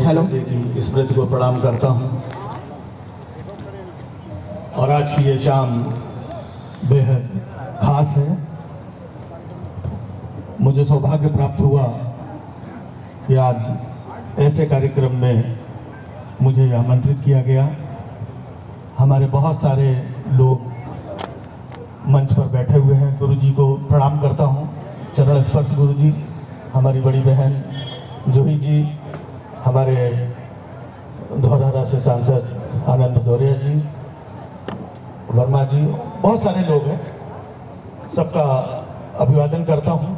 नेता जी की स्मृति को प्रणाम करता हूं। और आज की ये शाम बेहद खास है। मुझे सौभाग्य प्राप्त हुआ कि आज ऐसे कार्यक्रम में मुझे आमंत्रित किया गया। हमारे बहुत सारे लोग मंच पर बैठे हुए हैं। गुरुजी को प्रणाम करता हूं, चरण स्पर्श गुरुजी। हमारी बड़ी बहन जूही जी, हमारे धौरहरा से सांसद आनंद भदौरिया जी, वर्मा जी, बहुत सारे लोग हैं। सबका अभिवादन करता हूं।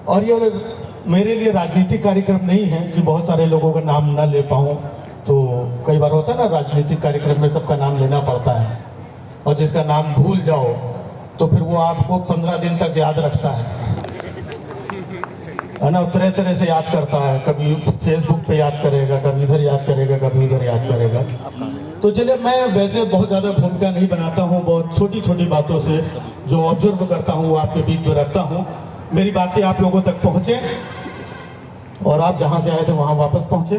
और ये मेरे लिए राजनीतिक कार्यक्रम नहीं है कि बहुत सारे लोगों का नाम ना ले पाऊँ। तो कई बार होता है ना, राजनीतिक कार्यक्रम में सबका नाम लेना पड़ता है, और जिसका नाम भूल जाओ तो फिर वो आपको 15 दिन तक याद रखता है ना। तरह तरह से याद करता है, कभी फेसबुक पे याद करेगा, कभी इधर याद करेगा, कभी उधर याद करेगा। तो चलिए, मैं वैसे बहुत ज़्यादा भूमिका नहीं बनाता हूँ। बहुत छोटी छोटी बातों से जो ऑब्जर्व करता हूँ वो आपके बीच में रखता हूँ। मेरी बातें आप लोगों तक पहुँचे और आप जहाँ से आए थे वहाँ वापस पहुँचे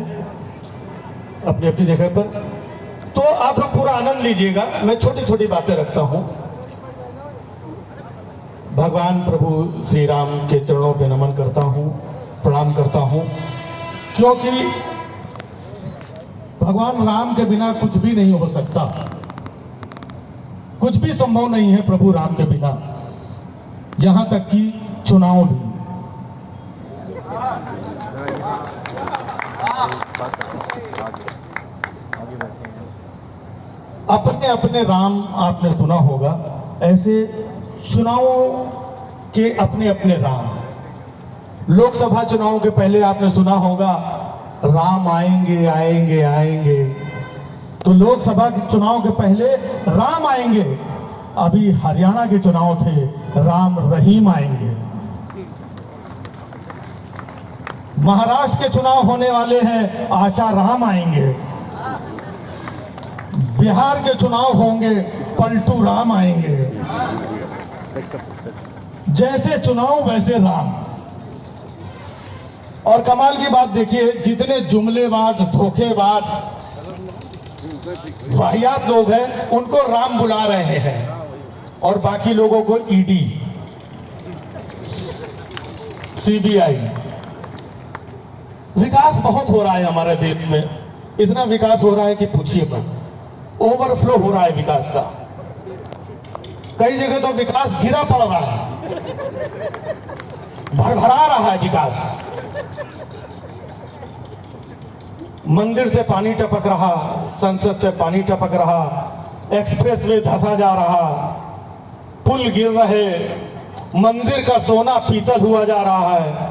अपनी अपनी जगह पर। तो आप लोग पूरा आनंद लीजिएगा। मैं छोटी छोटी बातें रखता हूँ। भगवान प्रभु श्री राम के चरणों पे नमन करता हूँ, प्रणाम करता हूँ, क्योंकि भगवान राम के बिना कुछ भी नहीं हो सकता। कुछ भी संभव नहीं है प्रभु राम के बिना, यहाँ तक कि चुनाव भी। अपने अपने राम आपने सुना होगा, ऐसे चुनावों के अपने अपने राम। लोकसभा चुनाव के पहले आपने सुना होगा, राम आएंगे आएंगे आएंगे। तो लोकसभा के चुनाव के पहले राम आएंगे। अभी हरियाणा के चुनाव थे, राम रहीम आएंगे। महाराष्ट्र के चुनाव होने वाले हैं, आशा राम आएंगे। बिहार के चुनाव होंगे, पलटू राम आएंगे। जैसे चुनाव वैसे राम। और कमाल की बात देखिए, जितने जुमलेबाज, धोखेबाज, वाहियात लोग हैं, उनको राम बुला रहे हैं और बाकी लोगों को ईडी, सीबीआई। विकास बहुत हो रहा है हमारे देश में। इतना विकास हो रहा है कि पूछिए मत। ओवरफ्लो हो रहा है विकास का। कई जगह तो विकास गिरा पड़ रहा है, भरभरा रहा है विकास। मंदिर से पानी टपक रहा, संसद से पानी टपक रहा, एक्सप्रेस वे धंसा जा रहा, पुल गिर रहे, मंदिर का सोना पीतल हुआ जा रहा है।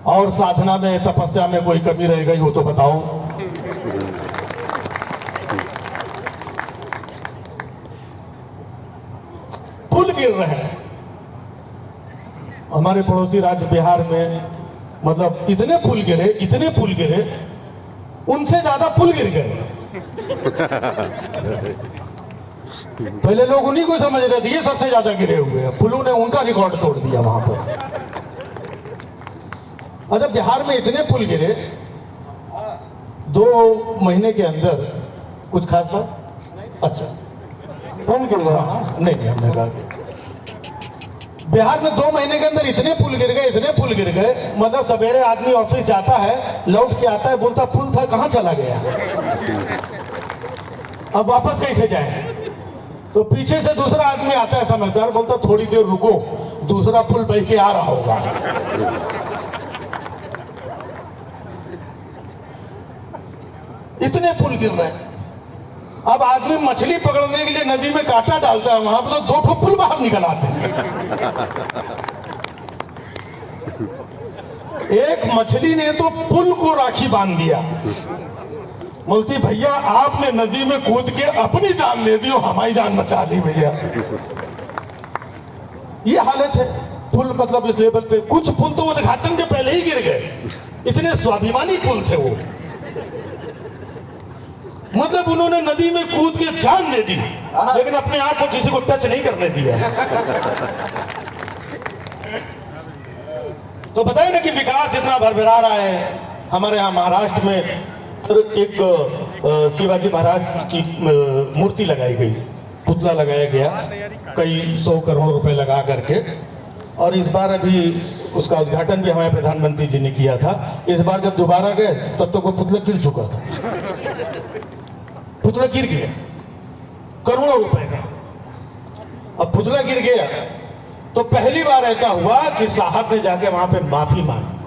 और साधना में, तपस्या में कोई कमी रह गई हो तो बताओ। पुल गिर रहे हैं। हमारे पड़ोसी राज्य बिहार में मतलब इतने पुल गिरे, इतने पुल गिरे, उनसे ज्यादा पुल गिर गए। पहले लोग उन्हीं को समझ रहे थे ये सबसे ज्यादा गिरे हुए हैं, पुलों ने उनका रिकॉर्ड तोड़ दिया वहां पर। अच्छा, बिहार में इतने पुल गिरे 2 महीने के अंदर। कुछ खास बात? अच्छा, कौन गिर रहा? नहीं, हमने कहा बिहार में 2 महीने के अंदर इतने पुल गिर गए, इतने पुल गिर गए। मतलब सवेरे आदमी ऑफिस जाता है, लौट के आता है, बोलता पुल था कहां चला गया, अब वापस कैसे जाए। तो पीछे से दूसरा आदमी आता है समझदार, बोलता थोड़ी देर रुको, दूसरा पुल बह के आ रहा होगा। इतने पुल गिर रहे हैं। अब आदमी मछली पकड़ने के लिए नदी में कांटा डालता है, वहां पर तो 2 ठो पुल बाहर निकल आते हैं। एक मछली ने तो पुल को राखी बांध दिया। बोलती भैया आपने नदी में कूद के अपनी जान ले दी, हमारी जान बचा ली भैया। ये हालत है पुल। मतलब इस लेवल पे कुछ पुल तो उद्घाटन के पहले ही गिर गए। इतने स्वाभिमानी पुल थे वो। मतलब उन्होंने नदी में कूद के जान दे दी, लेकिन अपने आप को किसी को टच नहीं करने दिया। तो बताइए ना कि विकास इतना भरभरा रहा है, हमारे यहाँ महाराष्ट्र में सर एक शिवाजी महाराज की मूर्ति लगाई गई, पुतला लगाया गया कई 100 करोड़ रुपए लगा करके, और इस बार अभी उसका उद्घाटन भी हमारे प्रधानमंत्री जी ने किया था। इस बार जब दोबारा गए तब तो वो पुतला गिर चुका था, पुतला गिर गया करोड़ों रुपए का। अब पुतला गिर गया तो पहली बार ऐसा हुआ कि साहब ने जाके वहां पे माफी मांगी,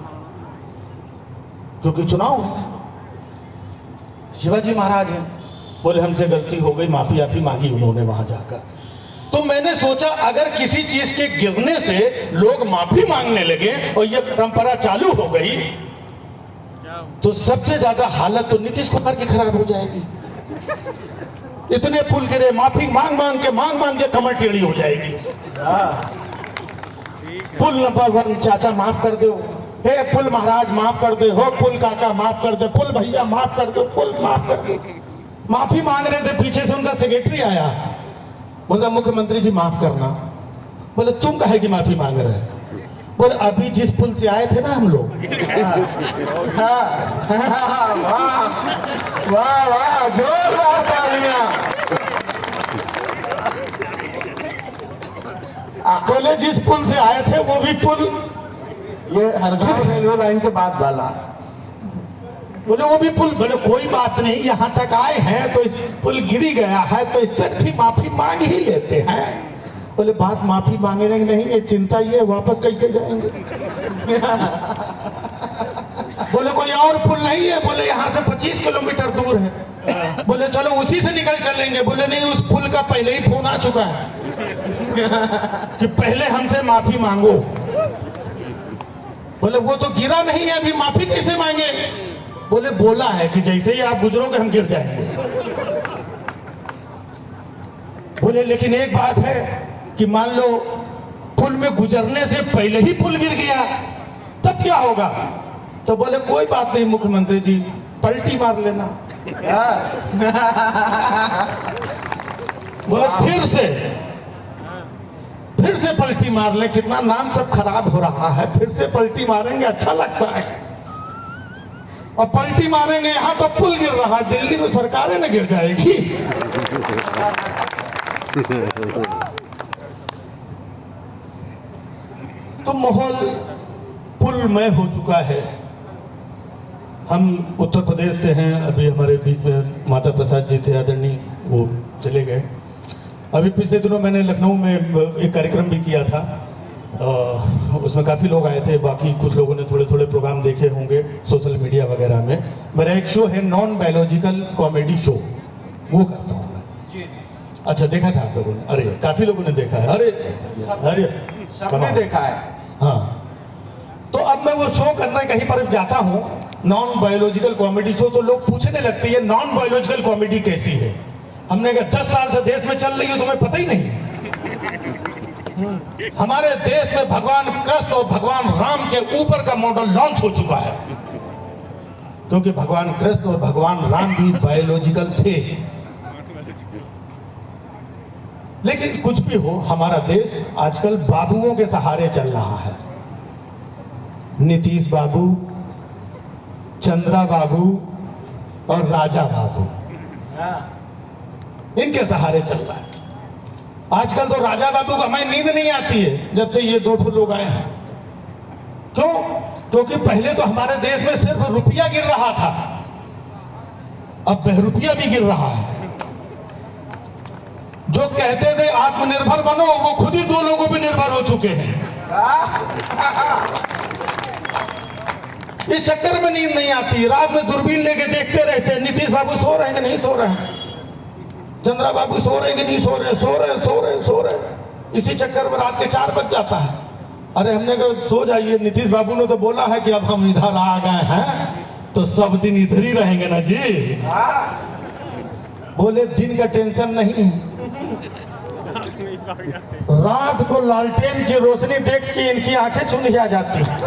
क्योंकि चुनाव है, शिवाजी महाराज हैं, बोले हमसे गलती हो गई, माफी आपी मांगी उन्होंने वहां जाकर। तो मैंने सोचा अगर किसी चीज के गिरने से लोग माफी मांगने लगे और ये परंपरा चालू हो गई तो सबसे ज्यादा हालत तो नीतीश कुमार की खराब हो जाएगी। इतने पुल गिरे, माफी मांग मांग के कमर टेढ़ी हो जाएगी। पुल नंबर 1 चाचा माफ कर दो, हे पुल महाराज माफ कर दो, हो पुल काका माफ कर दो, पुल भैया माफ कर दो, पुल माफ कर दो। माफी मांग रहे थे, पीछे से उनका सेक्रेटरी आया, बोला मुख्यमंत्री जी माफ करना। बोले तुम काहे की माफी मांग रहे हैं? बोले अभी जिस पुल से आए थे ना हम लोग। वाह वाह जोरदार तालियां। बोले जिस पुल से आए थे वो भी पुल, ये हरगांव रेलवे लाइन के बाद वाला, बोले वो भी पुल। बोले कोई बात नहीं, यहाँ तक आए हैं तो इस पुल गिरी गया है तो इससे भी माफी मांग ही लेते हैं। बोले बात माफी मांगेंगे नहीं, ये चिंता ये वापस कैसे जाएंगे। बोले कोई और पुल नहीं है? बोले यहाँ से 25 किलोमीटर दूर है। बोले चलो उसी से निकल चलेंगे। बोले नहीं, उस पुल का पहले ही फोन आ चुका है कि पहले हमसे माफी मांगो। बोले वो तो गिरा नहीं है, अभी माफी कैसे मांगे? बोले बोला है कि जैसे ही आप गुजरोगे हम गिर जाएंगे। बोले लेकिन एक बात है कि मान लो पुल में गुजरने से पहले ही पुल गिर गया तब क्या होगा? तो बोले कोई बात नहीं मुख्यमंत्री जी, पलटी मार लेना। बोले फिर से पलटी मार ले, कितना नाम सब खराब हो रहा है, फिर से पलटी मारेंगे अच्छा लगता है। और पलटी मारेंगे, यहां तो पुल गिर रहा है, दिल्ली में सरकारें न गिर जाएगी। तो माहौल पुलमय हो चुका है। हम उत्तर प्रदेश से हैं, अभी हमारे बीच में माता प्रसाद जी थे आदरणीय, वो चले गए। अभी पिछले दिनों मैंने लखनऊ में एक कार्यक्रम भी किया था, उसमें काफ़ी लोग आए थे, बाकी कुछ लोगों ने थोड़े थोड़े प्रोग्राम देखे होंगे सोशल मीडिया वगैरह में। मेरा एक शो है नॉन बायोलॉजिकल कॉमेडी शो, वो करता हूँ मैं। अच्छा देखा था आप लोगों ने? अरे काफ़ी लोगों ने देखा है। अरे सबने देखा है। हाँ, तो अब मैं वो शो करने कहीं पर जाता हूँ, नॉन बायोलॉजिकल कॉमेडी शो, तो लोग पूछने लगते हैं नॉन बायोलॉजिकल कॉमेडी कैसी है? हमने कहा 10 साल से देश में चल रही है, तुम्हें पता ही नहीं। हमारे देश में भगवान कृष्ण और भगवान राम के ऊपर का मॉडल लॉन्च हो चुका है, क्योंकि भगवान कृष्ण और भगवान राम भी बायोलॉजिकल थे। लेकिन कुछ भी हो, हमारा देश आजकल बाबुओं के सहारे चल रहा है। नीतीश बाबू, चंद्रा बाबू और राजा बाबू, इनके सहारे चल रहा है। आजकल तो राजा बाबू को हमें नींद नहीं आती है जब से ये 2 लोग आए हैं। क्यों? क्योंकि पहले तो हमारे देश में सिर्फ रुपया गिर रहा था, अब बहरूपिया भी गिर रहा है। जो कहते थे आत्मनिर्भर बनो, वो खुद ही 2 लोगों पे निर्भर हो चुके हैं। इस चक्कर में नींद नहीं आती, रात में दूरबीन लेके देखते रहते हैं नीतीश बाबू सो रहे हैं कि नहीं सो रहे हैं, चंद्रा बाबू सो रहे हैं कि नहीं सो रहे। इसी चक्कर में रात के 4 बज जाता है। अरे हमने कहा सो जाइए, नीतीश बाबू ने तो बोला है कि अब हम इधर आ गए हैं तो सब दिन इधर ही रहेंगे ना जी। बोले दिन का टेंशन नहीं है, रात को लालटेन की रोशनी देख के इनकी आंखें चुंधिया जाती हैं।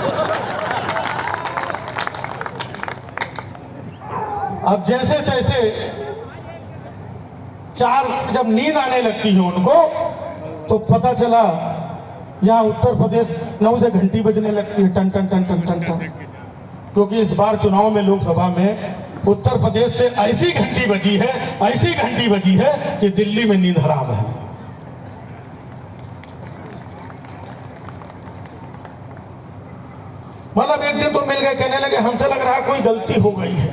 अब जैसे तैसे 4 जब नींद आने लगती है उनको, तो पता चला यहाँ उत्तर प्रदेश 9 से घंटी बजने लगती है, टन टन टन टन टन टन। क्योंकि इस बार चुनाव में लोकसभा में उत्तर प्रदेश से ऐसी घंटी बजी है, ऐसी घंटी बजी है कि दिल्ली में नींद हराम है। मतलब एक दिन तो मिल गए, कहने लगे हमसे लग रहा है कोई गलती हो गई है,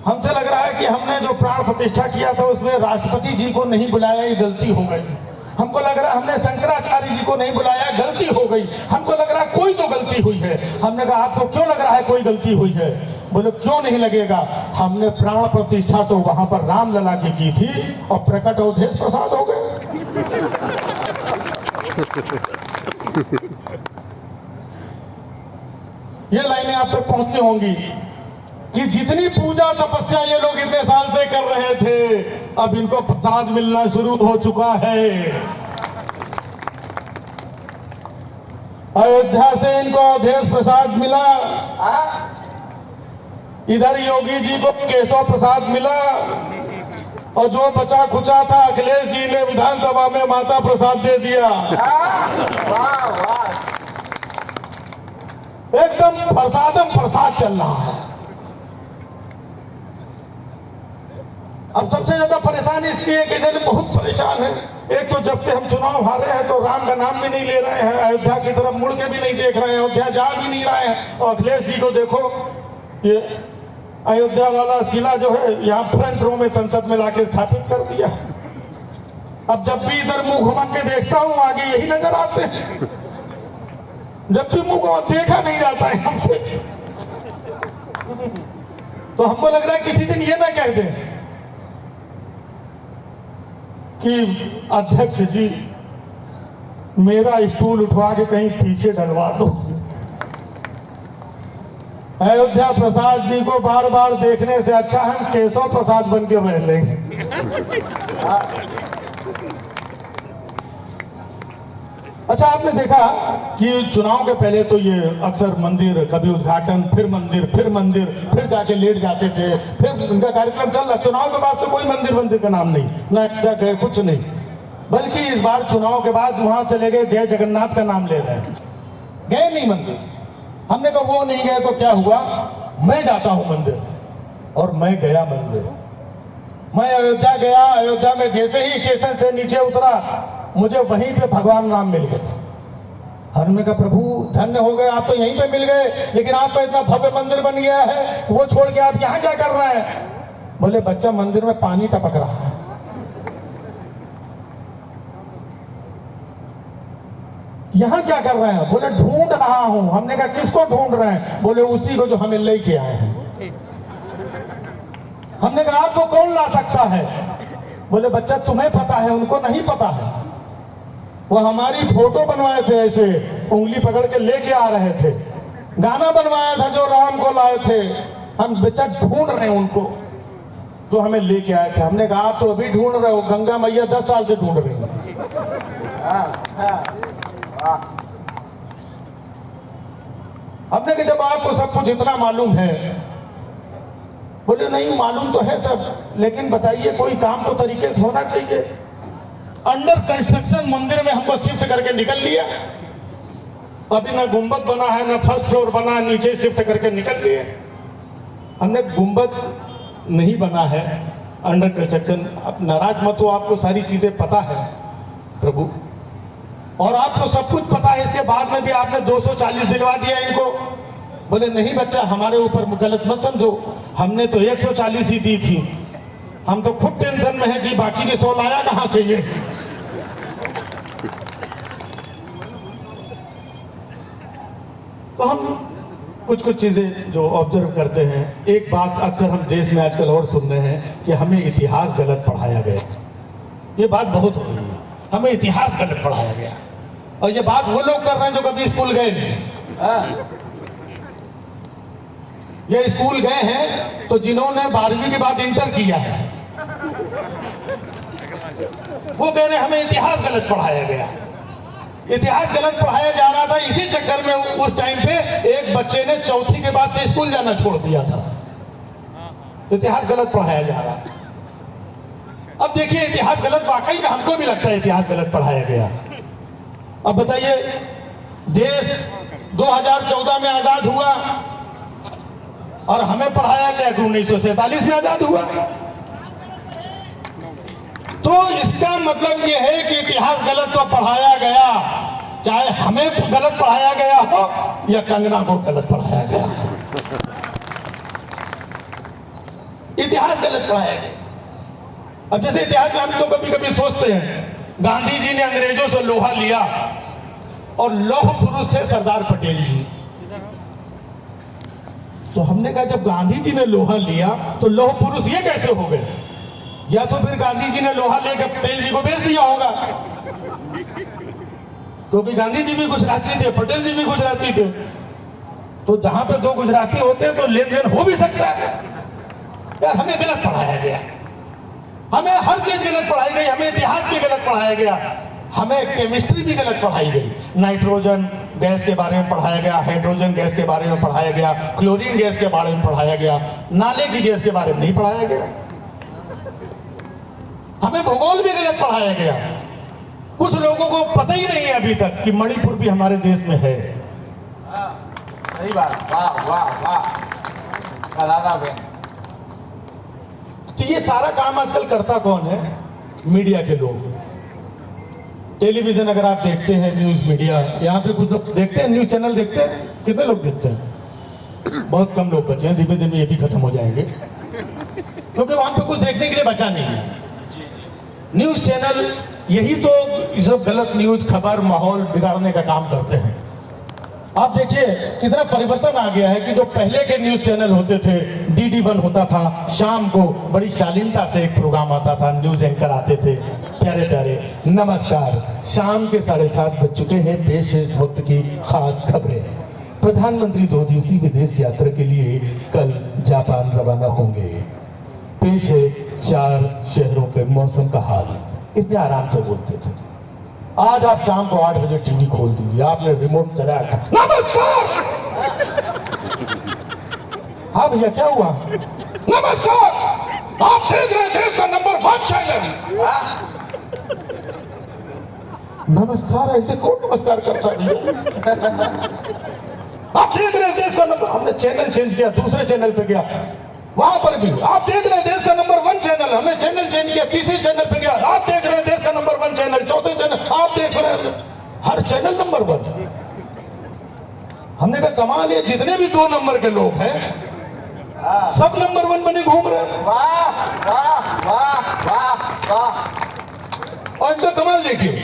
हमसे लग रहा है कि हमने जो प्राण प्रतिष्ठा किया था उसमें राष्ट्रपति जी को नहीं बुलाया, ये गलती हो गई। हमको लग रहा है हमने शंकराचार्य जी को नहीं बुलाया, गलती हो गई। हमको लग रहा है कोई तो गलती हुई है। हमने कहा आपको क्यों लग रहा है कोई गलती हुई है? बोले क्यों नहीं लगेगा, हमने प्राण प्रतिष्ठा तो वहां पर रामलला की थी और प्रकट अवधेश प्रसाद हो गए। ये लाइनें आप तक पहुंचनी होंगी कि जितनी पूजा तपस्या ये लोग इतने साल से कर रहे थे, अब इनको प्रसाद मिलना शुरू हो चुका है। अयोध्या से इनको अवधेश प्रसाद मिला, इधर योगी जी को केशव प्रसाद मिला, और जो बचा खुचा था अखिलेश जी ने विधानसभा में माता प्रसाद दे दिया। एकदम प्रसादम प्रसाद चल रहा है। अब सबसे ज्यादा परेशान इसलिए कि इन्हें बहुत परेशान है। एक तो जब से हम चुनाव हारे हैं तो राम का नाम भी नहीं ले रहे हैं, अयोध्या की तरफ मुड़ के भी नहीं देख रहे हैं, अयोध्या जा भी नहीं रहे हैं। और अखिलेश जी को देखो, ये अयोध्या वाला शिला जो है यहाँ फ्रंट रो में संसद में लाके स्थापित कर दिया। अब जब भी इधर मुंह घुमा के देखता हूँ आगे यही नजर आते हैं। जब भी मुंह घुमा देखा नहीं जाता है हमसे। तो हमको लग रहा है किसी दिन ये ना कह दें कि अध्यक्ष जी मेरा स्टूल उठवा के कहीं पीछे डलवा दो। अयोध्या प्रसाद जी को बार बार देखने से अच्छा हम केशव प्रसाद बन के रह लेंगे। अच्छा, आपने देखा कि चुनाव के पहले तो ये अक्सर मंदिर, कभी उद्घाटन, फिर मंदिर, फिर जाके लेट जाते थे, फिर उनका कार्यक्रम चल रहा। चुनाव के बाद तो कोई मंदिर का नाम नहीं, ना गए, कुछ नहीं। बल्कि इस बार चुनाव के बाद वहां चले गए, जय जगन्नाथ का नाम ले रहे हैं, गए नहीं मंदिर। हमने कहा वो नहीं गए तो क्या हुआ, मैं जाता हूं मंदिर। और मैं गया मंदिर, मैं अयोध्या गया। अयोध्या में जैसे ही स्टेशन से नीचे उतरा, मुझे वहीं पे भगवान राम मिल गए। हमने कहा प्रभु धन्य हो गए, आप तो यहीं पे मिल गए, लेकिन आपका इतना भव्य मंदिर बन गया है, वो छोड़ के आप यहाँ क्या कर रहे हैं? बोले बच्चा मंदिर में पानी टपक रहा है। यहाँ क्या कर रहे हैं? बोले ढूंढ रहा हूं। हमने कहा किसको ढूंढ रहे हैं? बोले उसी को जो हमें लेके आए हैं। हमने कहा आपको कौन ला सकता है? बोले बच्चा तुम्हें पता है, उनको नहीं पता है। वो हमारी फोटो बनवाए थे, ऐसे उंगली पकड़ के लेके आ रहे थे। गाना बनवाया था जो राम को लाए थे। हम बच्चा ढूंढ रहे हैं उनको तो हमें लेके आए थे। हमने कहा आप तो अभी ढूंढ रहे हो, गंगा मैया 10 साल से ढूंढ रही है। हमने कहा जब आपको सब कुछ इतना मालूम है। बोले नहीं मालूम तो है सब, लेकिन बताइए कोई काम तो तरीके से होना चाहिए। अंडर कंस्ट्रक्शन मंदिर में हमको शिफ्ट करके निकल लिया। अभी ना गुंबद बना है, ना फर्स्ट फ्लोर बना, नीचे शिफ्ट करके निकल लिए। हमने गुंबद नहीं बना है, अंडर कंस्ट्रक्शन। आप नाराज मत हो, आपको सारी चीजें पता है प्रभु, और आपको सब कुछ पता है। इसके बाद में भी आपने 240 दिलवा दिया इनको। बोले नहीं बच्चा हमारे ऊपर गलत मत समझो, हमने तो 140 ही दी थी। हम तो खुद टेंशन में है कि बाकी के 100 लाया कहां से ये। तो हम कुछ चीजें जो ऑब्जर्व करते हैं, एक बात अक्सर हम देश में आजकल और सुन रहे हैं कि हमें इतिहास गलत पढ़ाया गया। ये बात बहुत हो रही है, हमें इतिहास गलत पढ़ाया गया। और ये बात वो लोग कर रहे हैं जो कभी स्कूल गए नहीं। ये स्कूल गए हैं तो जिन्होंने 12वीं के बाद इंटर किया है, वो कह रहे हैं हमें इतिहास गलत पढ़ाया गया। इतिहास गलत पढ़ाया जा रहा था, इसी चक्कर में उस टाइम पे एक बच्चे ने चौथी के बाद से स्कूल जाना छोड़ दिया था। इतिहास गलत पढ़ाया जा रहा है। अब देखिए इतिहास गलत, वाकई में हमको भी लगता है इतिहास गलत पढ़ाया गया। अब बताइए, देश 2014 में आजाद हुआ और हमें पढ़ाया नेहरू 1947 में आजाद हुआ। तो इसका मतलब यह है कि इतिहास गलत तो पढ़ाया गया, चाहे हमें गलत पढ़ाया गया हो या कंगना को गलत पढ़ाया गया हो, इतिहास गलत पढ़ाया गया। अब जैसे इतिहास में हम तो कभी कभी सोचते हैं, गांधी जी ने अंग्रेजों से लोहा लिया और लौह पुरुष थे सरदार पटेल जी। तो हमने कहा जब गांधी जी ने लोहा लिया तो लौह पुरुष ये कैसे हो गए? या तो फिर गांधी जी ने लोहा लेकर पटेल जी को बेच दिया होगा, क्योंकि गांधी जी भी गुजराती थे, पटेल जी भी गुजराती थे। तो जहां पे दो गुजराती होते हैं तो लेन देन हो भी सकता है। यार हमें गलत पढ़ाया गया, हमें हर चीज गलत पढ़ाई गई, हमें इतिहास भी गलत पढ़ाया गया, हमें केमिस्ट्री भी गलत पढ़ाई गई। नाइट्रोजन गैस के बारे में पढ़ाया गया, हाइड्रोजन गैस के बारे में पढ़ाया गया, क्लोरीन गैस के बारे में पढ़ाया गया, नाले की गैस के बारे में नहीं पढ़ाया गया। हमें भूगोल भी गलत पढ़ाया गया। कुछ लोगों को पता ही नहीं है अभी तक कि मणिपुर भी हमारे देश में है। सही बात, वाह वाह वाह। तो ये सारा काम आजकल करता कौन है? मीडिया के लोग। टेलीविजन अगर आप देखते हैं, न्यूज मीडिया, यहाँ पे कुछ लोग देखते हैं, न्यूज चैनल देखते हैं, कितने लोग देखते हैं? बहुत कम लोग बचे हैं, धीमे धीमे ये भी खत्म हो जाएंगे, क्योंकि वहां पे कुछ देखने के लिए बचा नहीं है। न्यूज चैनल यही तो सब गलत न्यूज, खबर, माहौल बिगाड़ने का काम करते हैं। आप देखिए कितना परिवर्तन आ गया है कि जो पहले के न्यूज चैनल होते थे, DD1 होता था, शाम को बड़ी शालीनता से एक प्रोग्राम आता था, न्यूज एंकर आते थे, प्यारे प्यारे, नमस्कार, शाम के 7:30 बज चुके हैं, पेश है इस वक्त की खास खबरें। प्रधानमंत्री 2 दिवसीय विदेश यात्रा के लिए कल जापान रवाना होंगे। पेश है 4 शहरों के मौसम का हाल। इतने आराम से बोलते थे। आज आप शाम को 8 बजे टीवी खोल दीजिए, आपने रिमोट चलाया, नमस्कार। हाँ भैया क्या हुआ? नमस्कार, आप देख रहे हैं देश का नंबर 1 चैनल। नमस्कार ऐसे कौन नमस्कार करता है? आप देख रहे हैं देश का नंबर, हमने चैनल चेंज किया, दूसरे चैनल पे गया, वहां पर भी आप देख रहे हैं देश का नंबर 1 चैनल, हमने चैनल चेंज किया, तीसरे चैनल पे गया, आप देख रहे हैं देश का नंबर 1 चैनल, चौथे चैनल, आप देख रहे हैं हर चैनल नंबर 1। हमने कहा कमाल है, जितने भी 2 नंबर के लोग हैं सब नंबर 1 बने घूम रहे हैं। वाह वाह वाह वाह वाह। और इनका कमाल देखिए,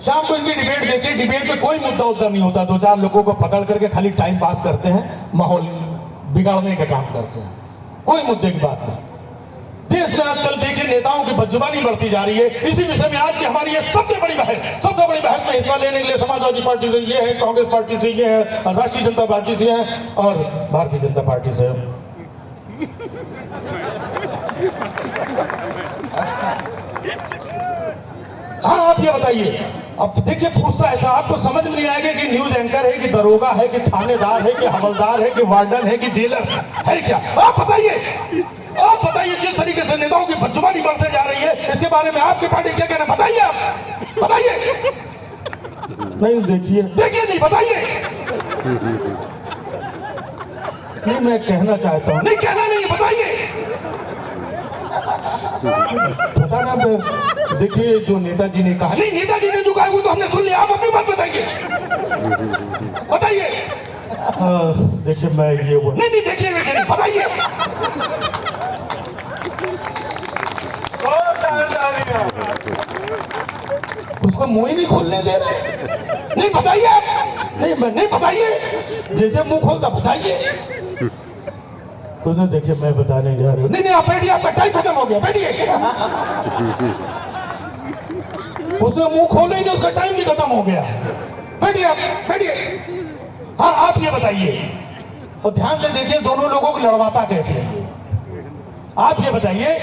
शाम को इनकी डिबेट देखिए, डिबेट में कोई मुद्दा उद्दा नहीं होता, 2-4 लोगों को पकड़ करके खाली टाइम पास करते हैं, माहौल बिगाड़ने का काम करते हैं, कोई मुद्दे की बात नहीं। देश में आजकल देखिए नेताओं की बदजुबानी बढ़ती जा रही है। इसी विषय में आज की हमारी ये सबसे बड़ी बहस में हिस्सा लेने के लिए समाजवादी पार्टी से ये है, कांग्रेस पार्टी से ये है, राष्ट्रीय जनता पार्टी से है और भारतीय जनता पार्टी से। हाँ आप ये बताइए, अब देखिए पूछता है, आपको समझ में नहीं आएगा कि न्यूज एंकर है कि दरोगा है कि थानेदार है कि हवलदार है कि वार्डन है कि जेलर है क्या? आप बताइए किस तरीके से नेताओं की बदजुबानी बढ़ते जा रही है, इसके बारे में आपकी पार्टी क्या कहना? बताइए, आप बताइए। नहीं देखिए नहीं बताइए। नहीं मैं कहना चाहता हूँ, नहीं कहना नहीं, बताइए। पता ना, देखिए जो नेताजी ने कहा, नहीं नेताजी ने जो कहा वो तो हमने सुन लिया, आप अपनी बात बताइए। देखिए मैं ये वो नहीं देखिए बताइए। उसको मुंह ही नहीं खोलने दे रहे। नहीं बताइए आप, नहीं बताइए, जैसे मुंह खोलता बताइए। उसने देखिए मैं बताने जा रहा हूँ। नहीं आप बैठिए, आपका टाइम खत्म हो गया, बैठिए। उसने मुंह खोले नहीं, उसका टाइम भी खत्म हो गया। बैठिए आप, बैठिए। हाँ आप ये बताइए, और ध्यान से देखिए दोनों लोगों को लड़वाता कैसे है। आप ये बताइए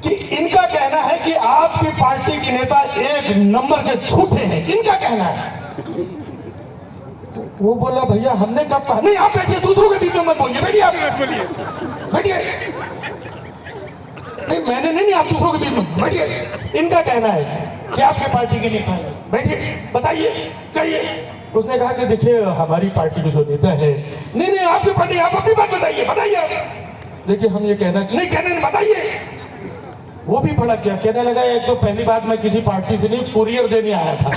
कि इनका कहना है कि आपकी पार्टी के नेता 1 नंबर के झूठे हैं, इनका कहना है। वो बोला भैया हमने कब कहा? नहीं आप बैठिए, दूसरों के बीच में मत बोलिए, बैठिए आप, बैठिए। नहीं मैंने नहीं आप दूसरों के बीच में बैठिए। इनका कहना है कि आपके पार्टी के नेता है, बैठिए बताइए, कहिए। उसने कहा कि देखिए हमारी पार्टी के जो नेता है, नहीं आपकी पार्टी, आप अपनी बात बताइए आप। देखिए हम ये कहना नहीं बताइए। वो भी भड़क गया, कहने लगा एक तो पहली बात मैं किसी पार्टी से नहीं, कुरियर देने आया था।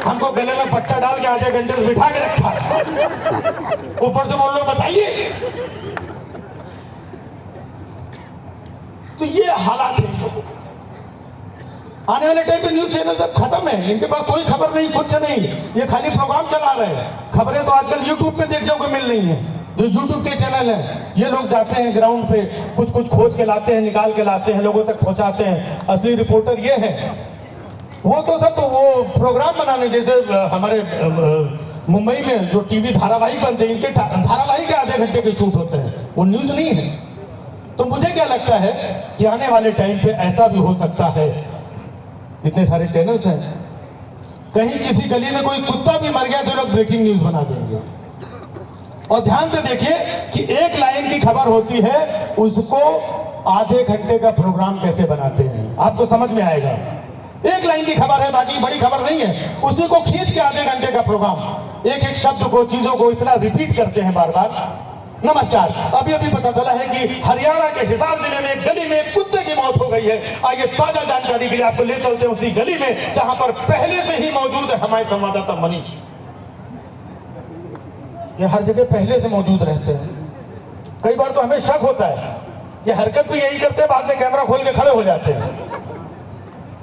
हमको गले में पट्टा डाल के आधे घंटे से बिठा के रखा, ऊपर से बोल लो बताइए। तो ये हालात है। आने वाले टाइम पे न्यूज चैनल सब खत्म है, इनके पास कोई खबर नहीं, कुछ नहीं, ये खाली प्रोग्राम चला रहे हैं। खबरें तो आजकल यूट्यूब पे देखने को मिल रही हैं। जो यूट्यूब के चैनल है, ये लोग जाते हैं ग्राउंड पे, कुछ खोज के लाते हैं, निकाल के लाते हैं, लोगों तक पहुंचाते हैं। असली रिपोर्टर ये है। वो तो सब वो प्रोग्राम बनाने, जैसे हमारे मुंबई में जो टीवी धारावाहिक बनते हैं, इनके धारावाहिक के आधे घंटे के शूट होते हैं, वो न्यूज नहीं है। तो मुझे क्या लगता है कि आने वाले टाइम पे ऐसा भी हो सकता है, इतने सारे चैनल्स हैं, कहीं किसी गली में कोई कुत्ता भी मर गया तो लोग ब्रेकिंग न्यूज बना देंगे। और ध्यान से देखिए कि एक लाइन की खबर होती है, उसको आधे घंटे का प्रोग्राम कैसे बनाते हैं, आपको समझ में आएगा। एक लाइन की खबर है, बाकी बड़ी खबर नहीं है, उसी को खींच के आधे घंटे का प्रोग्राम, एक एक शब्द को, चीजों को इतना रिपीट करते हैं बार बार। नमस्कार, अभी पता चला है कि हरियाणा के हिसार जिले में एक गली में एक कुत्ते की मौत हो गई है। आइए ताजा जानकारी के लिए आपको ले चलते हैं उसी गली में जहां पर पहले से ही मौजूद है हमारे संवाददाता मनीष। ये हर जगह पहले से मौजूद रहते हैं। कई बार तो हमें शक होता है, ये हरकत भी यही करते हैं, बाद में कैमरा खोल के खड़े हो जाते हैं।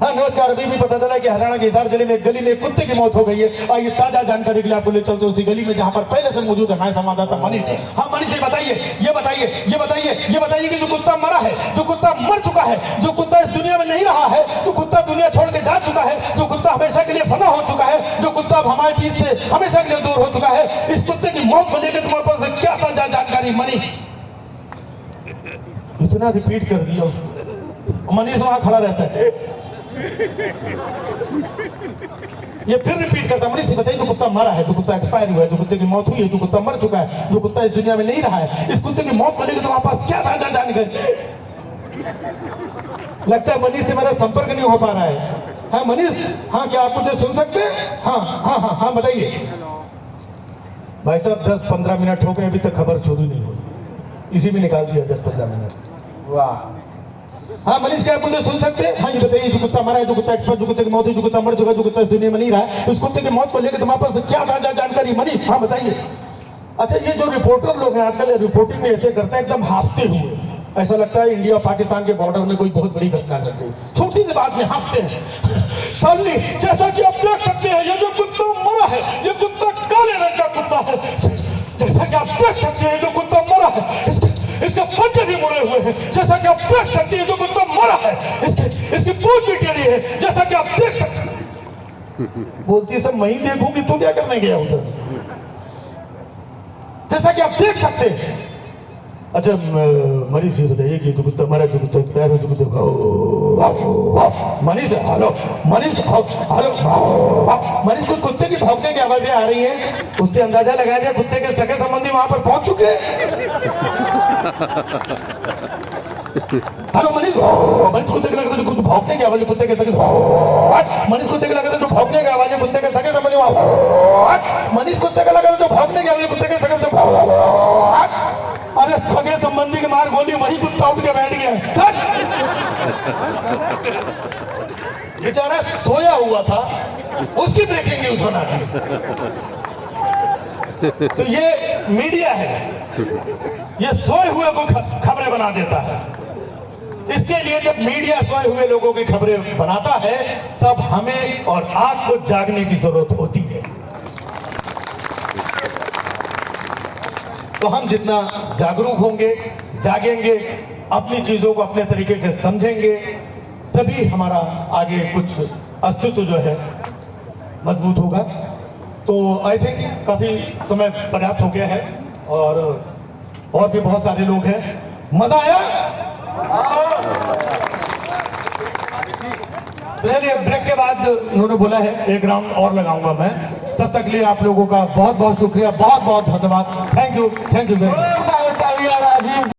हाँ नमस्कार, अभी भी पता चला कि हरियाणा के हिसार जिले में एक गली में एक कुत्ते की मौत हो गई है। आइए ताजा जानकारी के लिए आपको ले चलते हैं उसी गली में जहां पर पहले से मौजूद है हमारे संवाददाता मनीष। हाँ मनीष, ये बताइए कि जो कुत्ता मरा है, जो कुत्ता मर चुका है, जो कुत्ता इस दुनिया में नहीं रहा है, जो कुत्ता दुनिया छोड़ के जा चुका है, जो कुत्ता हमेशा के लिए फना हो चुका है, जो कुत्ता अब हमारे बीच से हमेशा के लिए दूर हो चुका है, इस कुत्ते की मौत को लेकर तुम्हारे पास क्या ताजा जानकारी मनीष? इतना रिपीट कर दिया उसको, मनीष वहां खड़ा रहता है, ये फिर रिपीट करता है, मनीष बताइए जो कुत्ता मरा है, जो कुत्ता एक्सपायर हुआ है, जो कुत्ते की मौत हुई है, जो कुत्ता मर चुका है, जो कुत्ता इस दुनिया में नहीं रहा है, इस कुत्ते की मौत को लेकर तुम्हारे पास क्या ताजा जानकारी? लगता है मनीष से मेरा संपर्क नहीं हो पा रहा है। हाँ मनीष, हाँ क्या आप मुझे सुन सकते हैं? हाँ बताइए। भाई साहब 10-15 मिनट हो गए, अभी तक खबर शुरू नहीं हुई, इसी में निकाल दिया 10-15 मिनट। वाह। हाँ मनीष, क्या आप मुझे सुन सकते हैं? हाँ ये बताइए जो कुत्ता मरा है, जो कुत्ता एक्सपायर, जो कुत्ते की मौत हुई, जो कुत्ता मर चुका, जो कुत्ता इस दुनिया में नहीं रहा है, उस कुत्ते की मौत को लेकर तुम्हारे पास क्या ताजा जानकारी मनीष? हाँ बताइए। अच्छा, ये जो रिपोर्टर लोग हैं आजकल रिपोर्टिंग में ऐसे करते हैं, एकदम हाफते हुए, ऐसा लगता है इंडिया और पाकिस्तान के बॉर्डर में कोई बहुत बड़ी घटना घट गई, छोटी सी बात में हाफते हैं। सामने जैसा कि आप देख सकते हैं, ये जो कुत्ता मरा है, ये कुत्ता काले रंग का कुत्ता है। जैसा कि आप देख सकते हैं, जो कुत्ता मरा है, इसके पंजे भी मुड़े हुए हैं। जैसा कि आप देख सकते हैं, जो कुत्ता मरा है, इसकी पूंछ भी टेढ़ी है। जैसा कि आप देख सकते हैं। बोलती सब मैं ही देखूंगी, तू क्या करने गया उधर? जैसा कि आप देख सकते हैं। अच्छा मनीष ये बताइए कि जो कुत्ता मरा, जो कुत्ता पैर हो, जो कुत्ता मनीष, हेलो मनीष, हेलो मनीष, कुछ कुत्ते की भौंकने की आवाजें आ रही हैं, उससे अंदाजा लगाया जाए कुत्ते के सगे संबंधी वहां पर पहुंच चुके हैं। हेलो मनीष, मनीष कुत्ते के लग रहा है भौंकने की आवाज, कुत्ते के सगे, मनीष कुत्ते के लग रहा है जो भौंकने की आवाज, कुत्ते के सगे संबंधी वहां, मनीष कुत्ते का लग रहा है जो भौंकने की आवाज, कुत्ते के सगे। अरे सगे संबंधी के मार गोली, वही कुत्ता उठ के बैठ गया। बेचारा सोया हुआ था, उसकी ब्रेकिंग न्यूज बना दी। तो ये मीडिया है, ये सोए हुए को खबरें बना देता है। इसके लिए जब मीडिया सोए हुए लोगों की खबरें बनाता है, तब हमें और आपको जागने की जरूरत होती है। तो हम जितना जागरूक होंगे, जागेंगे, अपनी चीजों को अपने तरीके से समझेंगे, तभी हमारा आगे कुछ अस्तित्व जो है मजबूत होगा। तो आई थिंक काफी समय पर्याप्त हो गया है, और भी बहुत सारे लोग हैं। मजा आया? चलिए ब्रेक के बाद उन्होंने बोला है एक राउंड और लगाऊंगा मैं, तब तक लिए आप लोगों का बहुत बहुत शुक्रिया, बहुत बहुत धन्यवाद। Thank you very much.